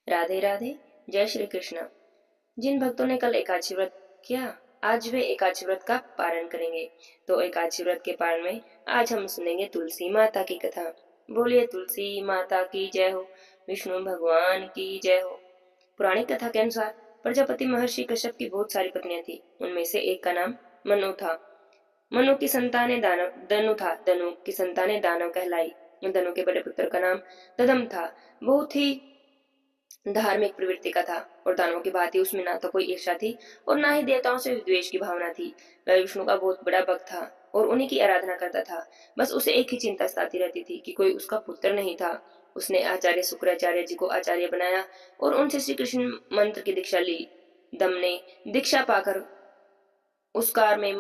राधे राधे। जय श्री कृष्ण। जिन भक्तों ने कल एकादशी व्रत किया, आज वे एकादशी व्रत का पारण करेंगे। तो एकादशी व्रत के पारण में आज हम सुनेंगे तुलसी माता की कथा। बोलिए तुलसी माता की जय हो, विष्णु भगवान की जय हो। पुरानी कथा के अनुसार प्रजापति महर्षि कश्यप की बहुत सारी पत्नियां थी। उनमें से एक का नाम मनु था। मनु की संतानें दानव दनु था। दनु की संतानें दानव कहलाई। दनु के बड़े पुत्र का नाम ददम था। बहुत ही धार्मिक प्रवृत्ति का था और दानवों की भांति उसमें ना तो कोई ईर्ष्या थी और ना ही देवताओं से द्वेष की भावना थी। वह विष्णु का बहुत बड़ा भक्त था और उन्हीं की आराधना करता था। बस उसे एक ही चिंता सताती रहती थी कि कोई उसका पुत्र नहीं था। उसने आचार्य शुक्राचार्य जी को आचार्य बनाया और उनसे श्री कृष्ण मंत्र की दीक्षा ली। दम ने दीक्षा पाकर उस कार में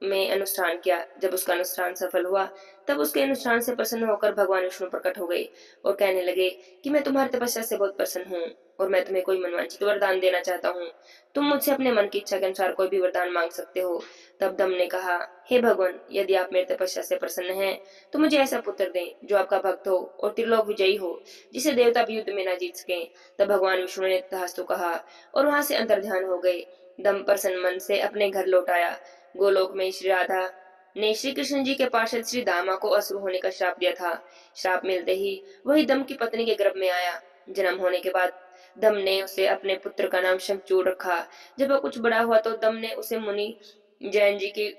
में अनुष्ठान किया। जब उसका अनुष्ठान सफल हुआ तब उसके अनुष्ठान से प्रसन्न होकर भगवान विष्णु प्रकट हो गए और कहने लगे कि मैं तुम्हारी तपस्या से बहुत प्रसन्न हूँ और मैं तुम्हें कोई मनवांछित वरदान देना चाहता हूँ। तुम मुझसे अपने मन की इच्छा के अनुसार कोई भी वरदान मांग सकते हो। तब दम ने कहा, हे भगवान, यदि आप मेरी तपस्या से प्रसन्न हैं तो मुझे ऐसा पुत्र दें जो आपका भक्त हो और त्रिलोक विजयी हो, जिसे देवता भी युद्ध में न जीत सके। तब भगवान विष्णु ने तथास्तु कहा और वहां से अंतर्ध्यान हो गए। दम प्रसन्न मन से अपने घर लौट आया। गोलोक में श्री राधा ने श्री कृष्ण जी के पार्षद श्री दामा को असुर होने का श्राप दिया था। श्राप मिलते ही वही दम की पत्नी के गर्भ में आया। जन्म होने के बाद दम ने उसे अपने पुत्र का नाम शंखचूड़ रखा। जब वह कुछ बड़ा हुआ तो दम ने उसे मुनि जैन जी की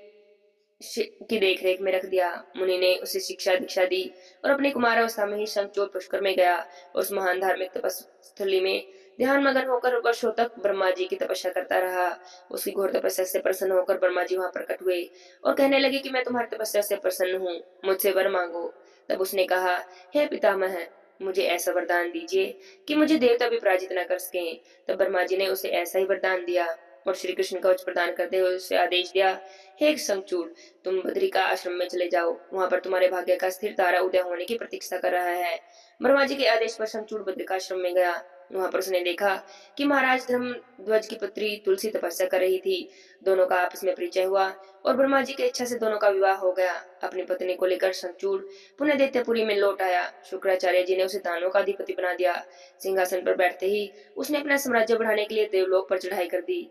देखरेख में रख दिया। मुनि ने उसे शिक्षा दीक्षा दी और अपनी कुमारावस्था में ही शंखचूड़ पुष्कर में गया और उस महान धार्मिक तपस्थली में ध्यान मगन होकर वर्षों तक ब्रह्मा जी की तपस्या करता रहा। उसकी घोर तपस्या से प्रसन्न होकर ब्रह्मा जी वहां प्रकट हुए और कहने लगे कि मैं तुम्हारी तपस्या से प्रसन्न हूँ, मुझसे वर मांगो। तब उसने कहा, हे पितामह, मुझे ऐसा वरदान दीजिए कि मुझे देवता भी पराजित न कर सके। तब ब्रह्मा जी ने उसे ऐसा ही वरदान दिया और श्री कृष्ण कवच प्रदान करते हुए उसे आदेश दिया, हे शंखचूड़, तुम बद्रिका आश्रम में चले जाओ। वहां पर तुम्हारे भाग्य का स्थिर तारा उदय होने की प्रतीक्षा कर रहा है। ब्रह्मा जी के आदेश पर शंखचूड़ बद्रिका आश्रम में गया। वहां पर उसने देखा कि महाराज धर्मध्वज की पुत्री तुलसी तपस्या कर रही थी। दोनों का आपस में परिचय हुआ और ब्रह्मा जी की इच्छा से दोनों का विवाह हो गया। अपनी पत्नी को लेकर शंखचूड़ पुनः दैत्यपुरी में लौट आया। शुक्राचार्य जी ने उसे दानवों का अधिपति बना दिया। सिंहासन पर बैठते ही उसने अपना साम्राज्य बढ़ाने के लिए देवलोक पर चढ़ाई कर दी।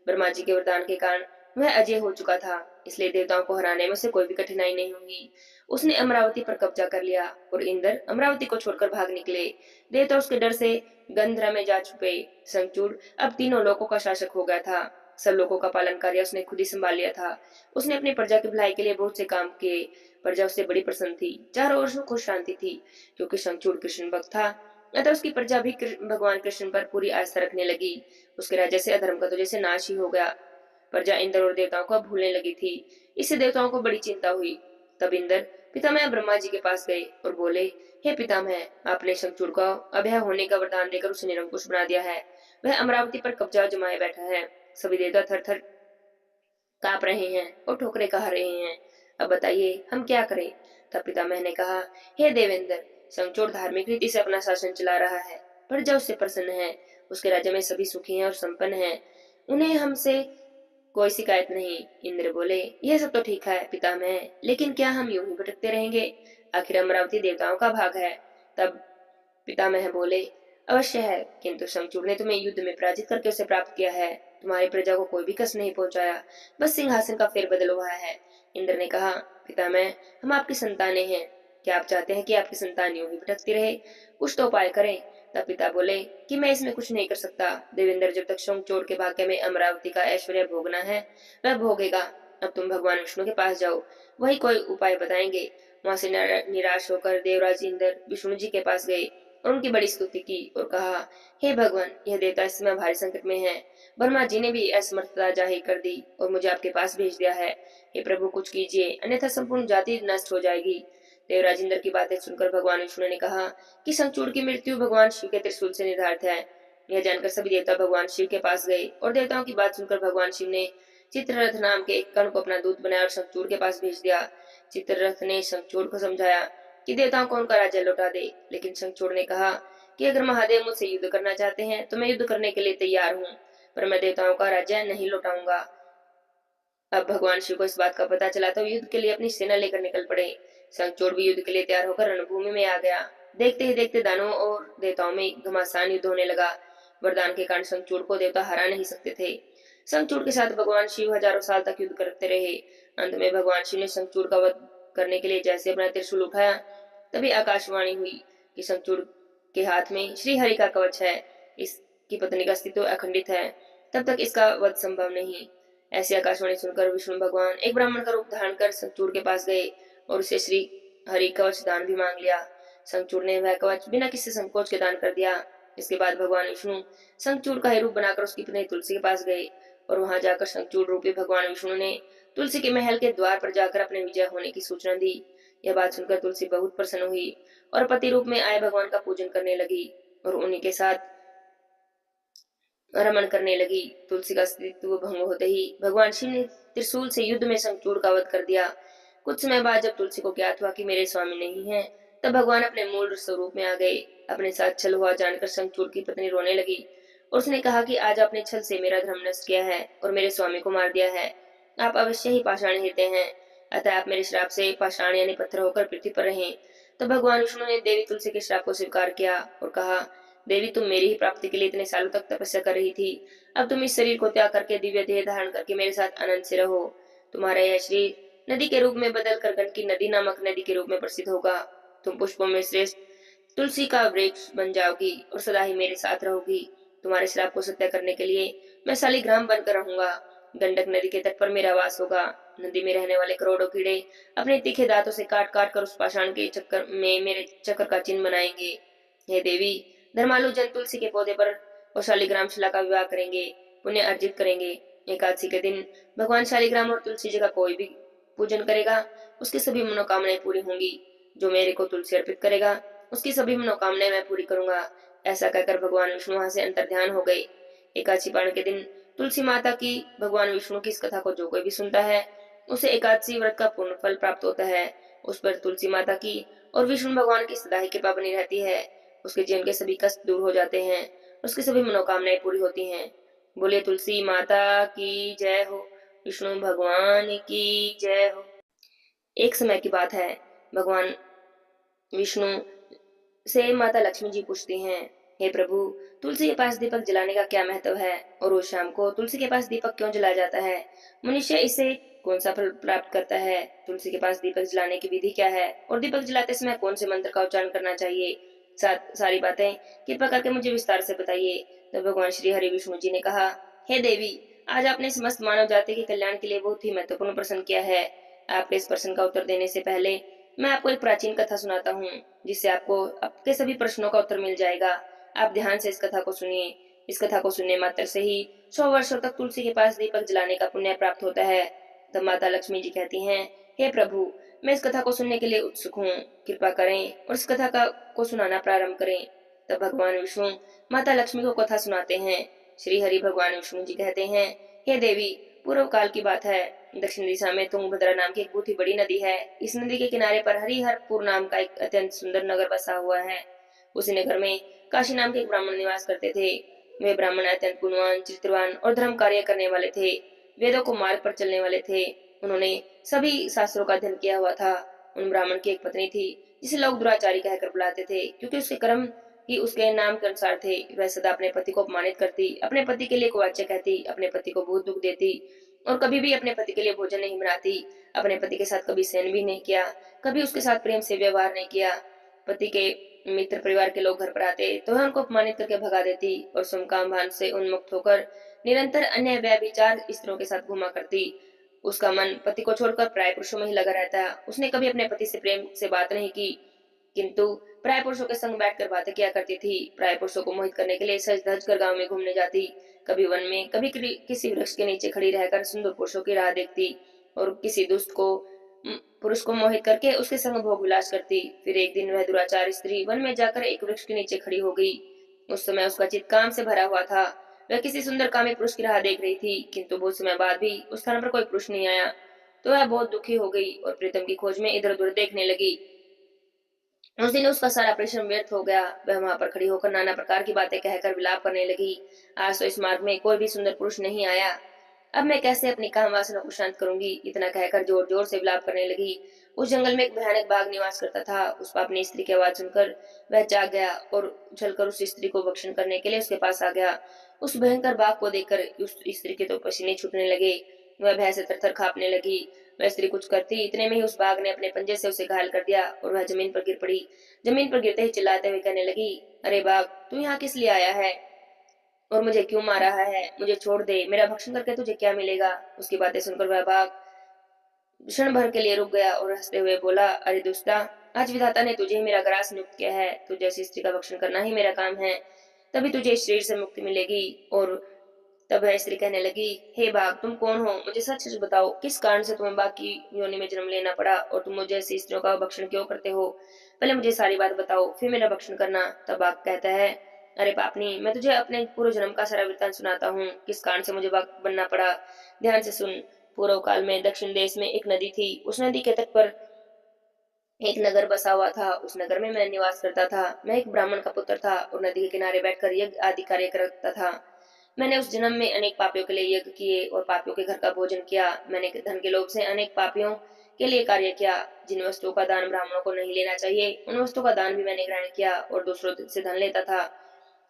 ब्रह्मा जी के वरदान के कारण वह अजय हो चुका था, इसलिए देवताओं को हराने में उसे कोई भी कठिनाई नहीं हुई। उसने अमरावती पर कब्जा कर लिया और इंद्र अमरावती को छोड़कर भाग निकले। देवता उसके डर से गंधरा में जा छुपे। शंखचूड़ अब तीनों लोकों का शासक हो गया था। सब लोगों का पालन कार्य उसने खुद ही संभाल लिया था। उसने अपनी प्रजा की भलाई के लिए बहुत से काम किए। प्रजा उससे बड़ी प्रसन्न थी। चारों ओर सुख और शांति थी। क्योंकि शंखचूड़ कृष्ण भक्त था, अतः उसकी प्रजा भी भगवान कृष्ण पर पूरी आस्था रखने लगी। उसके राज्य से अधर्म का तो जैसे नाश ही हो गया। प्रजा इंद्र और देवताओं को भूलने लगी थी। इससे देवताओं को बड़ी चिंता हुई। तब इंद्र पितामह ब्रह्मा जी के पास गए और बोले, हे पितामह, आपने शंखचूड़ को अभय होने का वरदान देकर उसे निरंकुश बना दिया है। वह अमरावती पर कब्जा जमाए बैठा है। सभी देवता थर थर कांप रहे हैं और ठोकरे खा रहे हैं। अब बताइए हम क्या करें। तब पितामह ने कहा, हे देवेंद्र, शंखचूड़ धार्मिक रीति से अपना शासन चला रहा है। प्रजा उससे प्रसन्न है। उसके राज्य में सभी सुखी हैं और संपन्न हैं। उन्हें हमसे कोई शिकायत नहीं। इंद्र बोले, यह सब तो ठीक है पितामह, लेकिन क्या हम यूं ही भटकते रहेंगे? आखिर अमरावती देवताओं का भाग है। तब पितामह बोले, अवश्य है, किंतु शंखचूड़ ने तुम्हें युद्ध में पराजित करके उसे प्राप्त किया है। तुम्हारी प्रजा को कोई भी कष्ट नहीं पहुंचाया, बस सिंहासन का फेरबदल हुआ है। इंद्र ने कहा, पितामह, हम आपकी संतानें हैं। क्या आप चाहते हैं कि आपकी संतान यूं ही भटकती रहे? कुछ तो उपाय करें। तब पिता बोले कि मैं इसमें कुछ नहीं कर सकता। देवेंद्र जब तक शंखचूड़ के भाग्य में अमरावती का ऐश्वर्य भोगना है वह भोगेगा। अब तुम भगवान विष्णु के पास जाओ, वही कोई उपाय बताएंगे। वहां से निराश होकर देवराज इंद्र विष्णु जी के पास गए और उनकी बड़ी स्तुति की और कहा, हे भगवान, यह देवता इस समय भारी संकट में है। ब्रह्मा जी ने भी असमर्थता जाहिर कर दी और मुझे आपके पास भेज दिया है। हे प्रभु, कुछ कीजिए, अन्यथा संपूर्ण जाति नष्ट हो जाएगी। देवराज इंद्र की बातें सुनकर भगवान विष्णु ने कहा कि शंखचूड़ की मृत्यु भगवान शिव के त्रिशूल से निर्धारित है। यह जानकर सभी देवता भगवान शिव के पास गए और देवताओं की बात सुनकर भगवान शिव ने चित्ररथ नाम के एक कण को अपना दूत बनाया और शंखचूड़ के पास भेज दिया। चित्ररथ ने शंखचूड़ को समझाया कि देवताओं को उनका राज्य लौटा दे, लेकिन शंखचूड़ ने कहा कि अगर महादेव मुझसे युद्ध करना चाहते हैं तो मैं युद्ध करने के लिए तैयार हूँ, पर मैं देवताओं का राज्य नहीं लौटाऊंगा। अब भगवान शिव को इस बात का पता चला तो युद्ध के लिए अपनी सेना लेकर निकल पड़े। शंखचूड़ भी युद्ध के लिए तैयार होकर रणभूमि में आ गया। देखते ही देखते दानवों और देवताओं में घमासान युद्ध होने लगा। वरदान के कारण शंखचूड़ को देवता हरा नहीं सकते थे। शंखचूड़ के साथ भगवान शिव हजारों साल तक युद्ध करते रहे। अंत में भगवान शिव ने शंखचूड़ का वध करने के लिए जैसे अपना त्रिशूल उठाया, तभी आकाशवाणी हुई कि शंखचूड़ के हाथ में श्री हरि का कवच है, इसकी पत्नी का अस्तित्व अखंडित है, तब तक इसका वध संभव नहीं। ऐसी आकाशवाणी सुनकर विष्णु भगवान एक ब्राह्मण का रूप धारण कर शंखचूड़ के पास गए और उसे श्री हरि कवच दान भी मांग लिया। शंखचूड़ ने वह कवच बिना किसी संकोच के दान कर दिया। इसके बाद भगवान विष्णु शंखचूड़ का ही रूप बनाकर उसकी पत्नी तुलसी के पास गए और वहां जाकर शंखचूड़ रूपी भगवान विष्णु ने तुलसी के महल के द्वार पर जाकर अपने विजय होने की सूचना दी। यह बात सुनकर तुलसी बहुत प्रसन्न हुई और पति रूप में आए भगवान का पूजन करने लगी और उन्हीं के साथ रमन करने लगी। तुलसी का अस्तित्व भंग होते ही भगवान शिव ने त्रिशूल से युद्ध में शंखचूड़ का वध कर दिया। कुछ समय बाद जब तुलसी को ज्ञात हुआ कि मेरे स्वामी नहीं है, तब भगवान अपने मूल स्वरूप में आ गए। अपने साथ छल हुआ जानकर शंखचूड़ की पत्नी रोने लगी और उसने कहा कि आज आपने छल से मेरा धर्म नष्ट किया है और मेरे स्वामी को मार दिया है। आप अवश्य ही पाषाण हृदय हैं, अतः आप मेरे श्राप से पाषाण यानी पत्थर होकर पृथ्वी पर रहें। तब भगवान विष्णु ने देवी तुलसी के श्राप को स्वीकार किया और कहा, देवी तुम मेरी ही प्राप्ति के लिए इतने सालों तक तपस्या कर रही थी, अब तुम इस शरीर को त्याग करके दिव्य देह धारण करके मेरे साथ आनंद से रहो। तुम्हारा यह शरीर नदी के रूप में बदल कर गंडकी नदी नामक नदी के रूप में प्रसिद्ध होगा। तुम पुष्पों में श्रेष्ठ तुलसी का वृक्ष बन जाओगी और सदा ही मेरे साथ रहोगी। तुम्हारे श्राप को सत्य करने के लिए मैं शालिग्राम बनकर रहूंगा। गंडक नदी के तट पर मेरा वास होगा। नदी में रहने वाले करोड़ों कीड़े अपने तीखे दांतों से काट काट कर उस पाषाण के चक्कर में मेरे चक्कर का चिन्ह बनाएंगे। हे देवी, धर्मालु जन तुलसी के पौधे पर और शालिग्राम शिला का विवाह करेंगे, पुण्य अर्जित करेंगे। एकादशी के दिन भगवान शालिग्राम और तुलसी जी का कोई भी पूजन करेगा, उसकी सभी मनोकामनाएं पूरी होंगी। जो मेरे को तुलसी अर्पित करेगा, उसकी सभी मनोकामनाएं मैं पूरी करूंगा। ऐसा कहकर भगवान विष्णु वहां से अंतर्ध्यान हो गए। एकादशी पारण के दिन तुलसी माता की भगवान विष्णु की इस कथा को जो कोई भी सुनता है, उसे एकादशी व्रत का पूर्ण फल प्राप्त होता है। उस पर तुलसी माता की और विष्णु भगवान की सदा ही कृपा बनी रहती है। उसके जीवन के सभी कष्ट दूर हो जाते हैं, उसकी सभी मनोकामनाएं पूरी होती हैं। बोलिए तुलसी माता की जय हो, विष्णु भगवान की जय हो। एक समय की बात है, भगवान विष्णु से माता लक्ष्मी जी पूछती हैं, हे प्रभु, तुलसी के पास दीपक जलाने का क्या महत्व है और रोज शाम को तुलसी के पास दीपक क्यों जलाया जाता है? मनुष्य इससे कौन सा फल प्राप्त करता है? तुलसी के पास दीपक जलाने की विधि क्या है और दीपक जलाते समय कौन से मंत्र का उच्चारण करना चाहिए? सारी बातें कृपा करके मुझे विस्तार से बताइए। तो भगवान श्री हरि विष्णु जी ने कहा, हे देवी, आज आपने समस्त मानव जाति के कल्याण के लिए बहुत ही महत्वपूर्ण प्रश्न किया है। आपके इस प्रश्न का उत्तर देने से पहले मैं आपको एक प्राचीन कथा सुनाता हूँ, जिससे आपको आपके सभी प्रश्नों का उत्तर मिल जाएगा। आप ध्यान से इस कथा को सुनिए। इस कथा को सुनने मात्र से ही 100 वर्षों तक तुलसी के पास दीपक जलाने का पुण्य प्राप्त होता है। तब माता लक्ष्मी जी कहती हैं, हे प्रभु, मैं इस कथा को सुनने के लिए उत्सुक हूँ, कृपा करें और इस कथा को सुनाना प्रारंभ करें। तब भगवान विष्णु माता लक्ष्मी को कथा सुनाते हैं। श्री हरि भगवान विष्णु जी कहते हैं, हे देवी, पूर्व काल की बात है। दक्षिण दिशा में तुंगभद्रा नाम की एक बहुत ही बड़ी नदी है। इस नदी के किनारे पर हरिहरपुर नाम का एक अत्यंत सुंदर नगर बसा हुआ है। उसी नगर में काशी नाम के एक ब्राह्मण निवास करते थे। वे ब्राह्मण अत्यंत गुणवान, चित्रवान और धर्म कार्य करने वाले थे। वेदों को मार्ग पर चलने वाले थे। उन्होंने सभी शास्त्रों का अध्ययन किया हुआ था। उन ब्राह्मण की एक पत्नी थी, जिसे लोग दुराचारी कहकर बुलाते थे, क्योंकि उसके कर्म ही उसके नाम के अनुसार थे। वह सदा अपने पति को अपमानित करती, अपने पति के लिए कुवाच्य कहती, अपने पति को बहुत दुख देती और कभी भी अपने पति के लिए भोजन नहीं बनाती। अपने पति के साथ कभी शयन भी नहीं किया, कभी उसके साथ प्रेम से व्यवहार नहीं किया। पति के मित्र परिवार के लोग घर पर आते तो वह उनको अपमानित करके भगा देती और समकाम भान से उन्मुक्त होकर निरंतर अन्य व्यभिचार स्त्रियों के साथ घूमा करती। उसका मन पति को छोड़कर प्राय पुरुषों में ही लगा रहता। उसने कभी अपने पति से प्रेम से बात नहीं की, किंतु प्राय पुरुषों के संग बैठकर बातें किया करती थी। प्राय पुरुषों को मोहित करने के लिए सज धज कर गांव में घूमने जाती। कभी वन में, कभी किसी वृक्ष के नीचे खड़ी रहकर सुंदर पुरुषों की राह देखती और किसी दुष्ट को पुरुष को मोहित करके उसके संग भोग विलास करती। फिर एक दिन वह दुराचार स्त्री वन में जाकर एक वृक्ष के नीचे खड़ी हो गई। उस समय उसका चित्त काम से भरा हुआ था। वह किसी सुंदर कामी पुरुष की राह देख रही थी, किंतु बहुत समय बाद भी उस स्थान पर कोई पुरुष नहीं आया। तो वह बहुत दुखी हो गई और प्रीतम की खोज में इधर उधर देखने लगी। उस दिन उसका सारा परिश्रम व्यर्थ हो गया। वह वहां पर खड़ी होकर नाना प्रकार की बातें कहकर विलाप करने लगी। आज तो इस मार्ग में कोई भी सुंदर पुरुष नहीं आया, अब मैं कैसे अपनी काम वासना को शांत करूंगी? इतना कहकर जोर जोर से विलाप करने लगी उस जंगल में एक भयानक बाघ निवास करता था। उस पापनी स्त्री की आवाज सुनकर वह जाग गया और उछलकर उस स्त्री को भक्षण करने के लिए उसके पास आ गया। उस भयंकर बाघ को देखकर उस स्त्री के तो पसीने छूटने लगे। वह भय से थरथर कांपने लगी। वह स्त्री कुछ करती, इतने में ही उस बाघ ने अपने पंजे से उसे घायल कर दिया और वह जमीन पर गिर पड़ी। जमीन पर गिरते ही चिल्लाते हुए कहने लगी, अरे बाघ, तू यहाँ किस लिए आया है और मुझे क्यों मार रहा है? मुझे छोड़ दे, मेरा भक्षण करके तुझे क्या मिलेगा? उसकी बातें सुनकर वह बाघ क्षण भर के लिए रुक गया और हंसते हुए बोला, अरे दुष्टा, आज विधाता ने तुझे ही मेरा ग्रास नियुक्त किया है। तुझे जैसी स्त्री का भक्षण करना ही मेरा काम है, तभी तुझे इस शरीर से मुक्ति मिलेगी। और तब वह स्त्री कहने लगी, हे बाघ, तुम कौन हो? मुझे सच सच बताओ, किस कारण से तुम्हें बाघ की योनि में जन्म लेना पड़ा और तुम मुझे ऐसी स्त्रियों का भक्षण क्यों करते हो? पहले मुझे सारी बात बताओ, फिर मेरा भक्षण करना। तब बाघ कहता है, अरे पापनी, मैं तुझे अपने पूर्व जन्म का सारा वृत्तांत सुनाता हूँ, किस कारण से मुझे बाघ बनना पड़ा। ध्यान से सुन। पूर्व काल में दक्षिण देश में एक नदी थी। उस नदी के तट पर एक नगर बसा हुआ था। उस नगर में मैं निवास करता था। मैं एक ब्राह्मण का पुत्र था और नदी के किनारे बैठकर यज्ञ आदि कार्य करता था। मैंने उस जन्म में अनेक पापियों के लिए यज्ञ किए और पापियों के घर का भोजन किया। मैंने धन के लोभ से अनेक पापियों के लिए कार्य किया। जिन वस्तुओं का दान ब्राह्मणों को नहीं लेना चाहिए, उन वस्तुओं का दान भी मैंने ग्रहण किया और दूसरों से धन लेता था,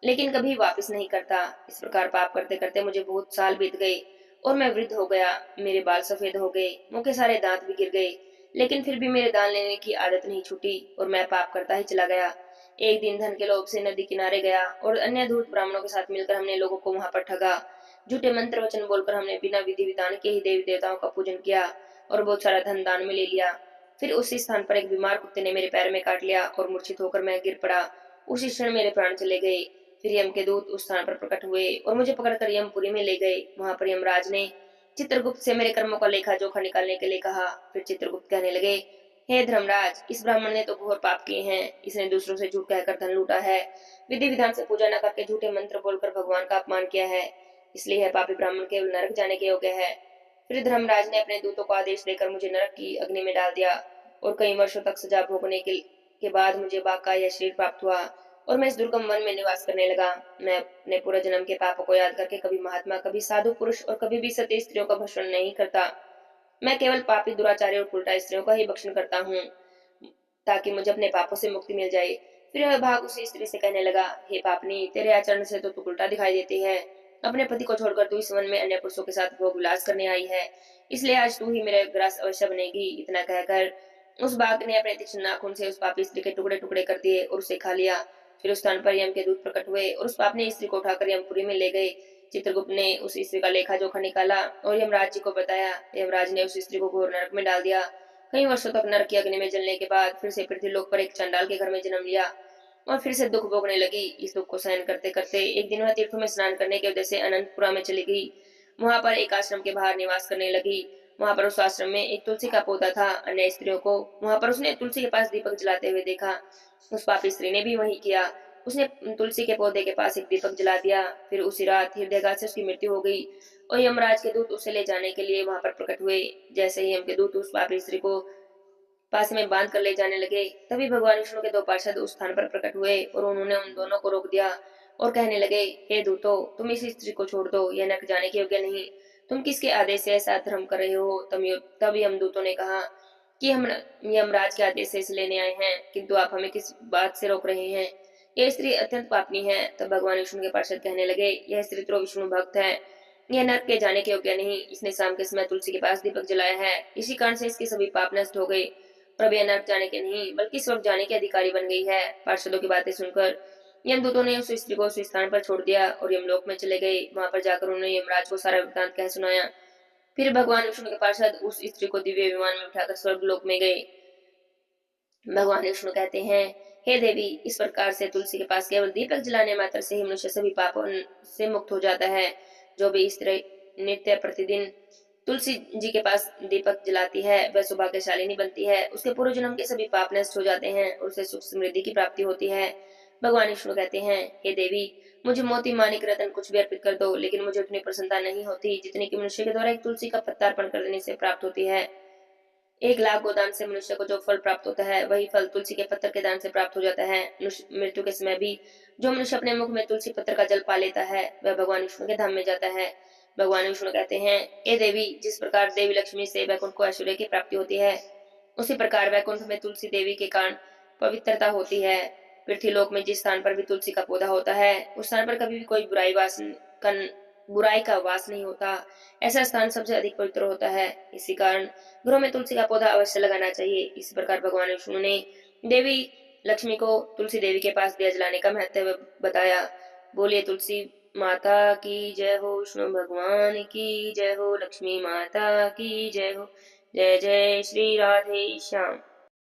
लेकिन कभी वापस नहीं करता। इस प्रकार पाप करते करते मुझे बहुत साल बीत गए और मैं वृद्ध हो गया। मेरे बाल सफेद हो गए, मुंह के सारे दांत भी गिर गए, लेकिन फिर भी मेरे दान लेने की आदत नहीं छूटी और मैं पाप करता ही चला गया। एक दिन धन के लोभ से नदी किनारे गया और अन्य धूर्त ब्राह्मणों के साथ मिलकर हमने लोगों को वहां पर ठगा। झूठे मंत्र वचन बोलकर हमने बिना विधि विधान के ही देवी देवताओं का पूजन किया और बहुत सारा धन दान में ले लिया। फिर उसी स्थान पर एक बीमार कुत्ते ने मेरे पैर में काट लिया और मूर्छित होकर मैं गिर पड़ा। उसी क्षण मेरे प्राण चले गए। फिर यम के दूत उस स्थान पर प्रकट हुए और मुझे पकड़कर यमपुरी में ले गए। वहां पर यमराज ने चित्रगुप्त से मेरे कर्मों का लेखा जोखा निकालने के लिए कहा। फिर चित्रगुप्त कहने लगे, हे धर्मराज, इस ब्राह्मण ने तो घोर पाप किए हैं। इसने दूसरों से झूठ कहकर धन लूटा है, विधि विधान से पूजा न करके झूठे मंत्र बोलकर भगवान का अपमान किया है, इसलिए यह पापी ब्राह्मण केवल नरक जाने के योग्य है। फिर धर्मराज ने अपने दूतों को आदेश देकर मुझे नरक की अग्नि में डाल दिया और कई वर्षों तक सजा भोगने के बाद मुझे बाघ का यह शरीर प्राप्त हुआ और मैं इस दुर्गम वन में निवास करने लगा। मैं अपने पूर्व जन्म के पापों को याद करके कभी महात्मा, कभी साधु पुरुष और कभी भी सती स्त्रियों का भक्षण नहीं करता। मैं केवल पापी, दुराचारी और उल्टा स्त्रियों का ही भक्षण करता हूँ, ताकि मुझे अपने पापों से मुक्ति मिल जाए। फिर वह भाग उसी स्त्री से कहने लगा, हे पापनी, तेरे आचरण से तो तू उल्टा दिखाई देती है। अपने पति को छोड़कर तू इस वन में अन्य पुरुषों के साथ भोग विलास करने आई है, इसलिए आज तू ही मेरे ग्रास अवश्य बनेगी। इतना कहकर उस बाघ ने अपने तीक्ष्ण नाखून से उस पापी स्त्री के टुकड़े टुकड़े कर दिए और उसे खा लिया। फिर उस स्थान पर यम के दूत प्रकट हुए और उस पापनी स्त्री को उठाकर यमपुरी में ले गए। चित्रगुप्त ने उस स्त्री का लेखा जोखा निकाला और यमराज जी को बताया। यमराज ने उस स्त्री को घोर नरक में डाल दिया। कई वर्षों तक नरक की अग्नि में जलने के बाद फिर से पृथ्वीलोक पर एक चंडाल के घर में जन्म लिया और फिर से दुख भोगने लगी। इस दुख को सहन करते करते एक दिन वह तीर्थों में स्नान करने की वजह से अनंतपुरा में चली गई। वहां पर एक आश्रम के बाहर निवास करने लगी। वहां पर उस आश्रम में एक तुलसी का पौधा था। अन्य स्त्रियों को वहां पर उसने तुलसी के पास दीपक जलाते हुए देखा। उस पापी स्त्री ने भी वही किया। उसने तुलसी के पौधे के पास एक दीपक जला दिया। फिर उसी रात हृदयघात से उसकी मृत्यु हो गई और यमराज के दूत उसे ले जाने के लिए वहां पर प्रकट हुए। जैसे ही यम के दूत उस पापी स्त्री को पास में बांध कर ले जाने लगे, तभी भगवान विष्णु के दो पार्षद उस स्थान पर प्रकट हुए और उन्होंने उन दोनों को रोक दिया और कहने लगे, हे दूतो, तुम इस स्त्री को छोड़ दो, यह नरक जाने के योग्य नहीं। तुम किसके आदेश से ऐसा धर्म कर रहे हो? तब यमदूतों ने कहा कि हम यमराज के आदेश से इसे लेने आए हैं, किंतु आप हमें किस बात से रोक रहे हैं? यह स्त्री अत्यंत पापनी है। तब भगवान विष्णु के पार्षद कहने लगे, यह स्त्री तो विष्णु भक्त है, यह नरक के जाने के योग्य नहीं। इसने शाम के समय तुलसी के पास दीपक जलाया है, इसी कारण से इसके सभी पाप नष्ट हो गए। प्रभु यह नरक जाने के नहीं बल्कि स्वर्ग जाने के अधिकारी बन गई है। पार्षदों की बातें सुनकर यमदूतों ने उस स्त्री को उस स्थान पर छोड़ दिया और यमलोक में चले गए। वहां पर जाकर उन्होंने यमराज को सारा वृत्तांत कह सुनाया। फिर भगवान विष्णु के पार्षद उस स्त्री को दिव्य विमान में उठाकर स्वर्ग लोक में गए। भगवान विष्णु कहते हैं, हे देवी, इस प्रकार से तुलसी के पास केवल दीपक जलाने मात्र से ही मनुष्य सभी पापों से मुक्त हो जाता है। जो भी स्त्री नित्य प्रतिदिन तुलसी जी के पास दीपक जलाती है, वह सौभाग्यशालिनी बनती है। उसके पूर्व जन्म के सभी पाप नष्ट हो जाते हैं और उसे सुख समृद्धि की प्राप्ति होती है। भगवान विष्णु कहते हैं, हे देवी, मुझे मोती मानिक रतन कुछ भी अर्पित कर दो, लेकिन मुझे उतनी प्रसन्नता नहीं होती जितनी कि मनुष्य के द्वारा एक तुलसी का पत्ता अर्पण करने से प्राप्त होती है। 1 लाख गोदान से मनुष्य को जो फल प्राप्त होता है, वही फल तुलसी के पत्थर के दान से प्राप्त हो जाता है। मृत्यु के समय भी जो मनुष्य अपने मुख में तुलसी पत्र का जल पा लेता है, वह भगवान विष्णु के धाम में जाता है। भगवान विष्णु कहते हैं, हे देवी, जिस प्रकार देवी लक्ष्मी से वैकुंठ को ऐश्वर्य की प्राप्ति होती है, उसी प्रकार वैकुंठ में तुलसी देवी के कारण पवित्रता होती है। पृथ्वीलोक में जिस स्थान पर भी तुलसी का पौधा होता है उस स्थान पर कभी भी कोई बुराई का वास नहीं होता। ऐसा स्थान सबसे अधिक पवित्र होता है। इसी कारण घरों में तुलसी का पौधा अवश्य लगाना चाहिए। इस प्रकार भगवान विष्णु ने देवी लक्ष्मी को तुलसी देवी के पास दिया जलाने का महत्व बताया। बोलिए तुलसी माता की जय हो, विष्णु भगवान की जय हो, लक्ष्मी माता की जय हो। जय जय श्री राधे श्याम।